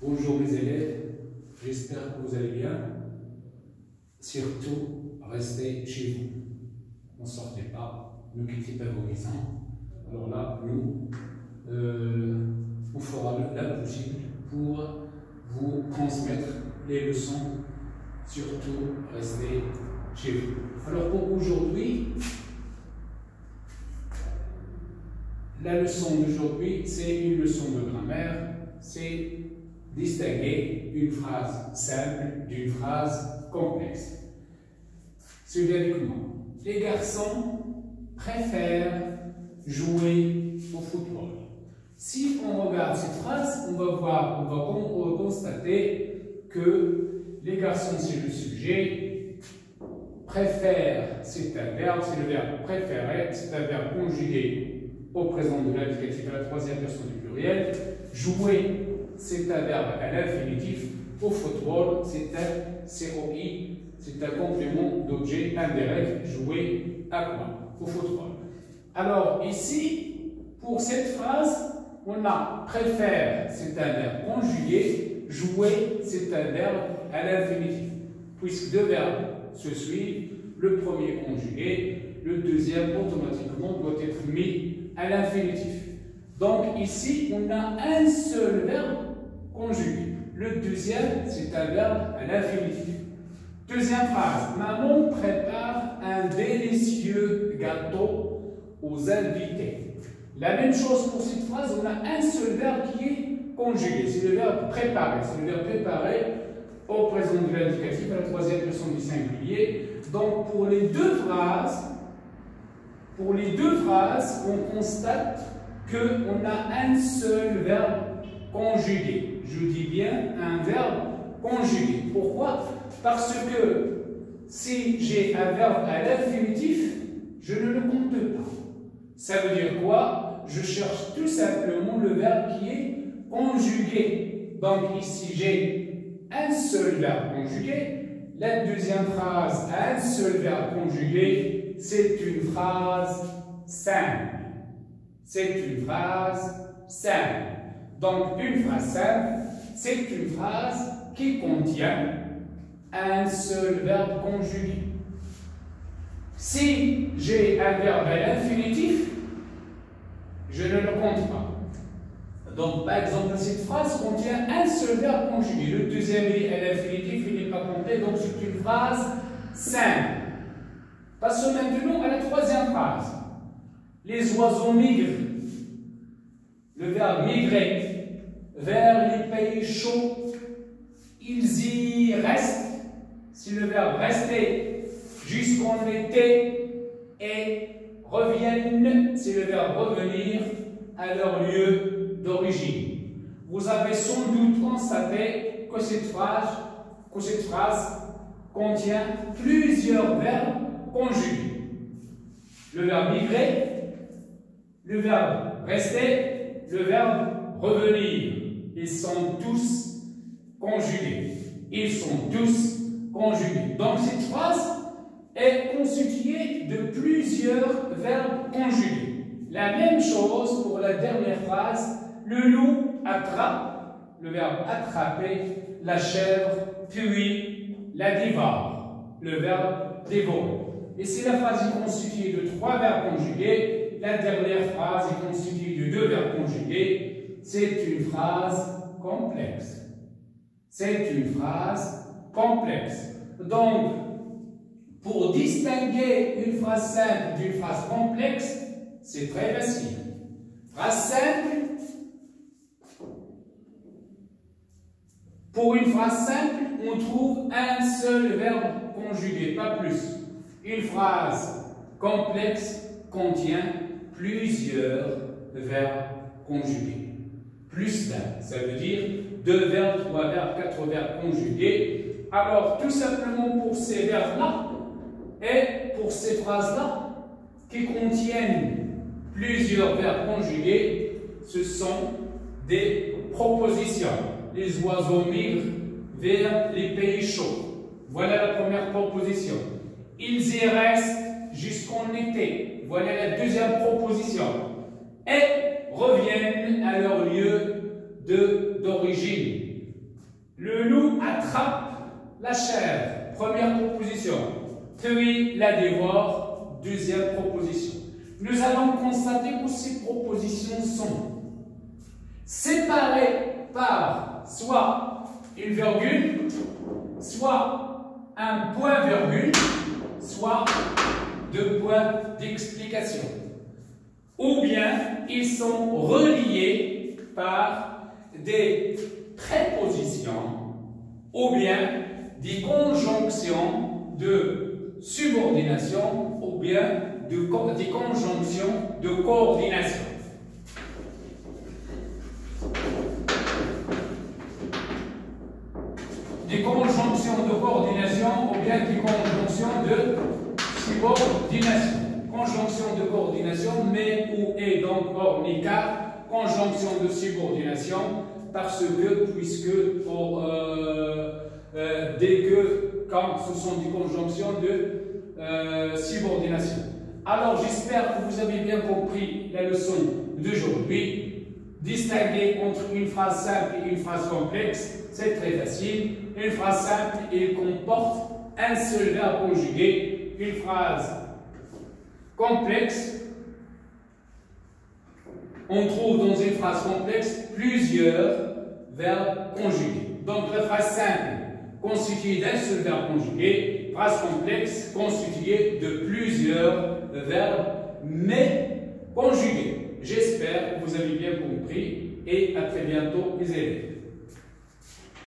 Bonjour mes élèves, j'espère que vous allez bien. Surtout, restez chez vous. Ne sortez pas, ne quittez pas vos maisons. Alors là, on fera la possible pour vous transmettre les leçons. Surtout, restez chez vous. Alors pour aujourd'hui, la leçon d'aujourd'hui, c'est une leçon de grammaire. C'est distinguer une phrase simple d'une phrase complexe. Suivez avec moi. Les garçons préfèrent jouer au football. Si on regarde cette phrase, on va constater que les garçons, c'est le sujet, préfèrent, c'est un verbe, c'est le verbe préférer, c'est un verbe conjugué au présent de l'indicatif à la troisième personne du pluriel. Jouer, c'est un verbe à l'infinitif. Au football, c'est un COI, c'est un complément d'objet indirect. Jouer à quoi? Au football. Alors ici, pour cette phrase, on a préfère, c'est un verbe conjugué. Jouer, c'est un verbe à l'infinitif. Puisque deux verbes se suivent, le premier conjugué, le deuxième automatiquement doit être mis à l'infinitif. Donc ici, on a un seul verbe conjugué. Le deuxième, c'est un verbe à l'infinitif. Deuxième phrase. Maman prépare un délicieux gâteau aux invités. La même chose pour cette phrase, on a un seul verbe qui est conjugué. C'est le verbe préparer. C'est le verbe préparer au présent de l'indicatif à la troisième personne du singulier. Donc pour les deux phrases, on constate qu'on a un seul verbe conjugué. Je dis bien un verbe conjugué. Pourquoi? Parce que si j'ai un verbe à l'infinitif, je ne le compte pas. Ça veut dire quoi? Je cherche tout simplement le verbe qui est conjugué. Donc ici, j'ai un seul verbe conjugué. La deuxième phrase a un seul verbe conjugué. C'est une phrase simple. C'est une phrase simple. Donc, une phrase simple, c'est une phrase qui contient un seul verbe conjugué. Si j'ai un verbe à l'infinitif, je ne le compte pas. Donc, par exemple, cette phrase contient un seul verbe conjugué. Le deuxième est à l'infinitif, il n'est pas compté, donc c'est une phrase simple. Passons maintenant à la troisième phrase. Les oiseaux migrent. Le verbe migrer vers les pays chauds. Ils y restent. C'est le verbe rester jusqu'en été et reviennent. C'est le verbe revenir à leur lieu d'origine. Vous avez sans doute constaté que cette phrase contient plusieurs verbes conjugués. Le verbe migrer, le verbe rester, le verbe revenir. Ils sont tous conjugués. Ils sont tous conjugués. Donc cette phrase est constituée de plusieurs verbes conjugués. La même chose pour la dernière phrase. Le loup attrape, le verbe attraper, la chèvre, puis la dévore, le verbe dévorer. Et si la phrase est constituée de trois verbes conjugués, la dernière phrase est constituée de deux verbes conjugués. C'est une phrase complexe. C'est une phrase complexe. Donc, pour distinguer une phrase simple d'une phrase complexe, c'est très facile. Phrase simple. Pour une phrase simple, on trouve un seul verbe conjugué, pas plus. Une phrase complexe contient plusieurs verbes conjugués. Plus d'un. Ça veut dire deux verbes, trois verbes, quatre verbes conjugués. Alors, tout simplement pour ces verbes-là et pour ces phrases-là qui contiennent plusieurs verbes conjugués, ce sont des propositions. Les oiseaux migrent vers les pays chauds. Voilà la première proposition. Ils y restent jusqu'en été. Voilà la deuxième proposition. Et reviennent à leur lieu d'origine. Le loup attrape la chair. Première proposition. Puis la dévore. Deuxième proposition. Nous allons constater que ces propositions sont séparées par soit une virgule, soit un point-virgule, soit deux points d'explication. Ou bien ils sont reliés par des prépositions ou bien des conjonctions de subordination ou bien des conjonctions de coordination. Des conjonctions de coordination ou bien des conjonctions de subordination. Conjonction de coordination, mais ou et donc hors ni car, conjonction de subordination, parce que, puisque, dès que, quand ce sont des conjonctions de subordination. Alors, j'espère que vous avez bien compris la leçon d'aujourd'hui. Distinguer entre une phrase simple et une phrase complexe, c'est très facile. Une phrase simple, elle comporte un seul verbe conjugué. Une phrase complexe, on trouve dans une phrase complexe plusieurs verbes conjugués. Donc la phrase simple constituée d'un seul verbe conjugué, phrase complexe constituée de plusieurs verbes mais conjugués. J'espère que vous avez bien compris et à très bientôt les élèves.